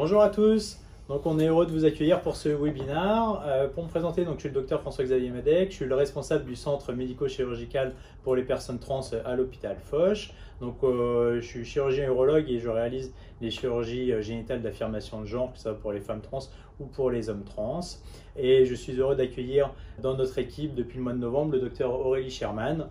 Bonjour à tous, donc on est heureux de vous accueillir pour ce webinaire. Pour me présenter, donc, je suis le docteur François-Xavier Madec, je suis le responsable du centre médico-chirurgical pour les personnes trans à l'hôpital Foch. Donc, je suis chirurgien urologue et je réalise les chirurgies génitales d'affirmation de genre, que ce soit pour les femmes trans ou pour les hommes trans. Et je suis heureux d'accueillir dans notre équipe depuis le mois de novembre le docteur Aurélie Sherman.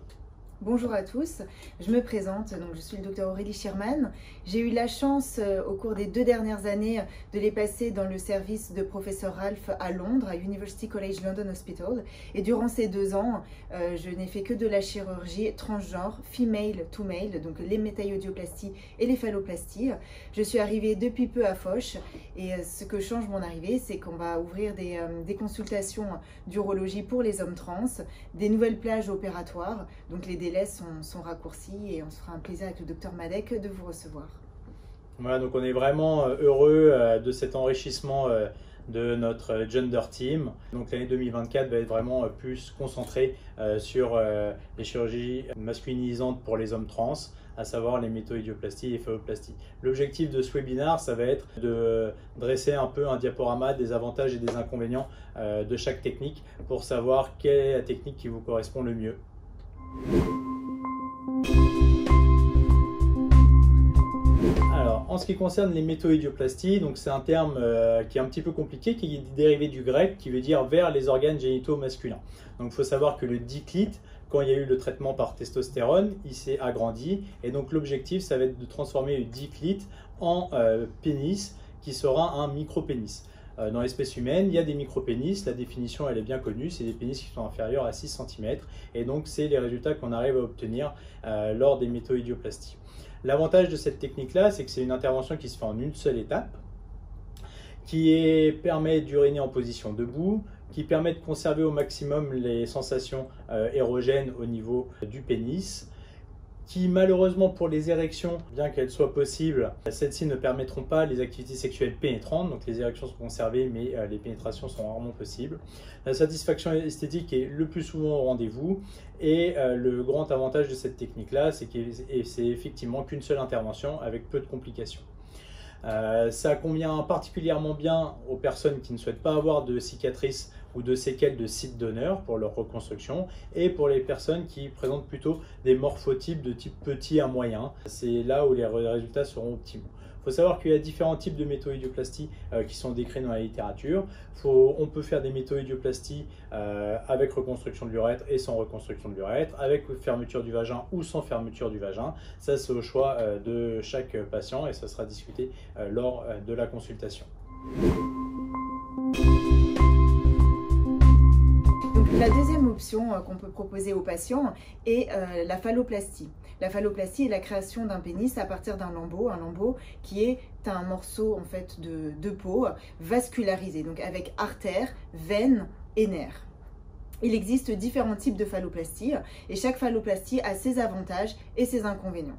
Bonjour à tous, je me présente, donc je suis le docteur Aurélie Sherman. J'ai eu la chance au cours des 2 dernières années de les passer dans le service de professeur Ralph à Londres, à University College London Hospital. Et durant ces 2 ans, je n'ai fait que de la chirurgie transgenre, female to male, donc les métaïodioplasties et les phalloplasties. Je suis arrivée depuis peu à Foch et ce que change mon arrivée, c'est qu'on va ouvrir des consultations d'urologie pour les hommes trans, des nouvelles plages opératoires, donc les délais sont raccourcis et on se fera un plaisir avec le docteur Madec de vous recevoir. Voilà, donc on est vraiment heureux de cet enrichissement de notre gender team. Donc l'année 2024 va être vraiment plus concentrée sur les chirurgies masculinisantes pour les hommes trans, à savoir les métoïdioplasties et phalloplasties. L'objectif de ce webinaire, ça va être de dresser un peu un diaporama des avantages et des inconvénients de chaque technique pour savoir quelle est la technique qui vous correspond le mieux. Alors, en ce qui concerne les métoïdioplasties, donc c'est un terme qui est un petit peu compliqué, qui est dérivé du grec, qui veut dire vers les organes génitaux masculins. Donc, il faut savoir que le diclite, quand il y a eu le traitement par testostérone, il s'est agrandi, et donc l'objectif, ça va être de transformer le diclite en pénis, qui sera un micropénis. Dans l'espèce humaine, il y a des micropénis, la définition elle est bien connue, c'est des pénis qui sont inférieurs à 6 cm et donc c'est les résultats qu'on arrive à obtenir lors des métoïdioplasties. L'avantage de cette technique-là, c'est que c'est une intervention qui se fait en une seule étape, qui permet d'uriner en position debout, qui permet de conserver au maximum les sensations érogènes au niveau du pénis, qui malheureusement pour les érections, bien qu'elles soient possibles, celles-ci ne permettront pas les activités sexuelles pénétrantes, donc les érections sont conservées mais les pénétrations sont rarement possibles. La satisfaction esthétique est le plus souvent au rendez-vous et le grand avantage de cette technique-là, c'est que c'est effectivement qu'une seule intervention avec peu de complications. Ça convient particulièrement bien aux personnes qui ne souhaitent pas avoir de cicatrices ou de séquelles de sites donneurs pour leur reconstruction et pour les personnes qui présentent plutôt des morphotypes de type petit à moyen. C'est là où les résultats seront optimaux. Il faut savoir qu'il y a différents types de métoïdioplasties qui sont décrits dans la littérature. On peut faire des métoïdioplasties avec reconstruction de l'urètre et sans reconstruction de l'urètre, avec fermeture du vagin ou sans fermeture du vagin. Ça, c'est au choix de chaque patient et ça sera discuté lors de la consultation. La deuxième option qu'on peut proposer aux patients est la phalloplastie. La phalloplastie est la création d'un pénis à partir d'un lambeau, un lambeau qui est un morceau en fait de peau vascularisé, donc avec artères, veines et nerfs. Il existe différents types de phalloplastie et chaque phalloplastie a ses avantages et ses inconvénients.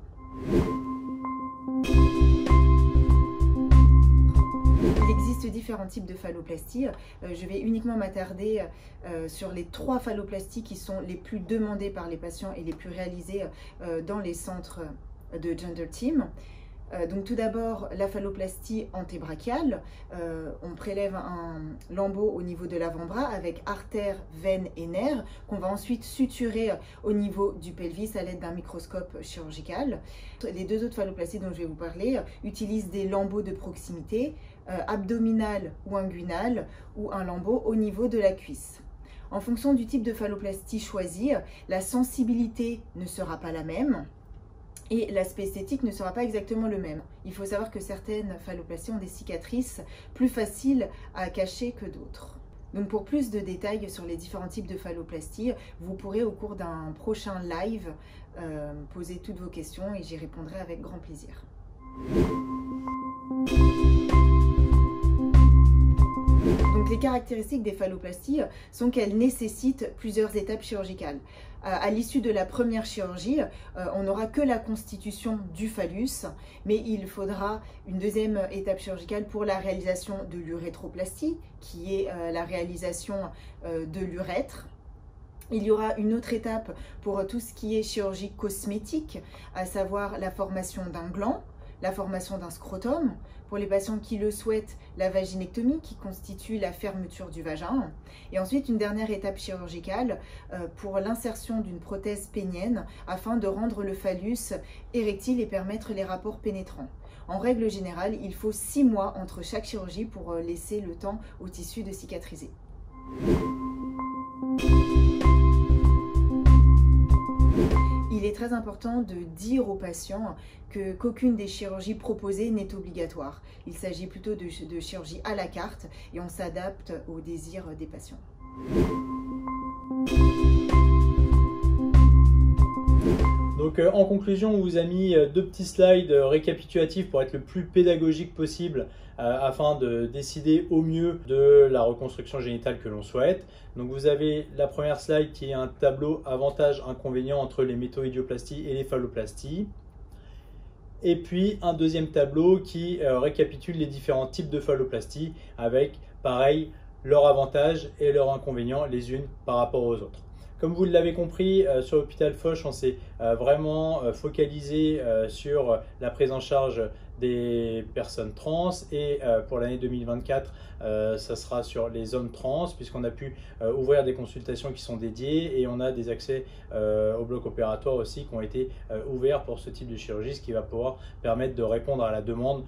Il existe différents types de phalloplastie. Je vais uniquement m'attarder sur les 3 phalloplasties qui sont les plus demandées par les patients et les plus réalisées dans les centres de Gender Team. Donc tout d'abord, la phalloplastie antébrachiale. On prélève un lambeau au niveau de l'avant-bras avec artères, veines et nerfs qu'on va ensuite suturer au niveau du pelvis à l'aide d'un microscope chirurgical. Les 2 autres phalloplasties dont je vais vous parler utilisent des lambeaux de proximité, abdominal ou inguinal, ou un lambeau au niveau de la cuisse. En fonction du type de phalloplastie choisi, la sensibilité ne sera pas la même. Et l'aspect esthétique ne sera pas exactement le même. Il faut savoir que certaines phalloplasties ont des cicatrices plus faciles à cacher que d'autres. Donc pour plus de détails sur les différents types de phalloplastie, vous pourrez au cours d'un prochain live poser toutes vos questions et j'y répondrai avec grand plaisir. Donc les caractéristiques des phalloplasties sont qu'elles nécessitent plusieurs étapes chirurgicales. À l'issue de la première chirurgie, on n'aura que la constitution du phallus, mais il faudra une deuxième étape chirurgicale pour la réalisation de l'urétroplastie, qui est la réalisation de l'urètre. Il y aura une autre étape pour tout ce qui est chirurgie cosmétique, à savoir la formation d'un gland, la formation d'un scrotum, pour les patients qui le souhaitent, la vaginectomie qui constitue la fermeture du vagin, et ensuite une dernière étape chirurgicale pour l'insertion d'une prothèse pénienne afin de rendre le phallus érectile et permettre les rapports pénétrants. En règle générale, il faut 6 mois entre chaque chirurgie pour laisser le temps au tissu de cicatriser. Il est très important de dire aux patients qu'aucune des chirurgies proposées n'est obligatoire. Il s'agit plutôt de chirurgie à la carte et on s'adapte aux désirs des patients. Donc en conclusion, on vous a mis 2 petits slides récapitulatifs pour être le plus pédagogique possible afin de décider au mieux de la reconstruction génitale que l'on souhaite. Donc vous avez la première slide qui est un tableau avantages-inconvénients entre les méthoïdioplasties et les phalloplasties. Et puis un deuxième tableau qui récapitule les différents types de phalloplasties avec, pareil, leurs avantages et leurs inconvénients les unes par rapport aux autres. Comme vous l'avez compris, sur l'hôpital Foch, on s'est vraiment focalisé sur la prise en charge des personnes trans et pour l'année 2024, ça sera sur les hommes trans puisqu'on a pu ouvrir des consultations qui sont dédiées et on a des accès au bloc opératoire aussi qui ont été ouverts pour ce type de chirurgie, ce qui va pouvoir permettre de répondre à la demande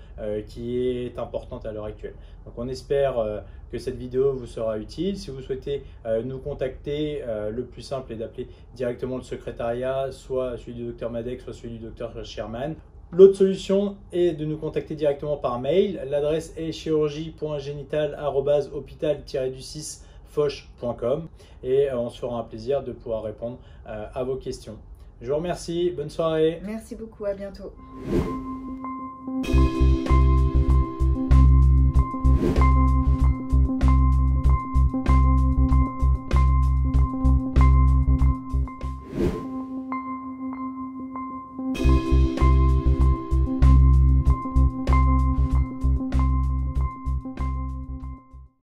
qui est importante à l'heure actuelle. Donc on espère que cette vidéo vous sera utile. Si vous souhaitez nous contacter, le plus simple est d'appeler directement le secrétariat, soit celui du Dr Madec, soit celui du Dr Sherman. L'autre solution est de nous contacter directement par mail. L'adresse est chirurgie.génitale@hôpital-du6foch.com et on se fera un plaisir de pouvoir répondre à vos questions. Je vous remercie, bonne soirée. Merci beaucoup, à bientôt.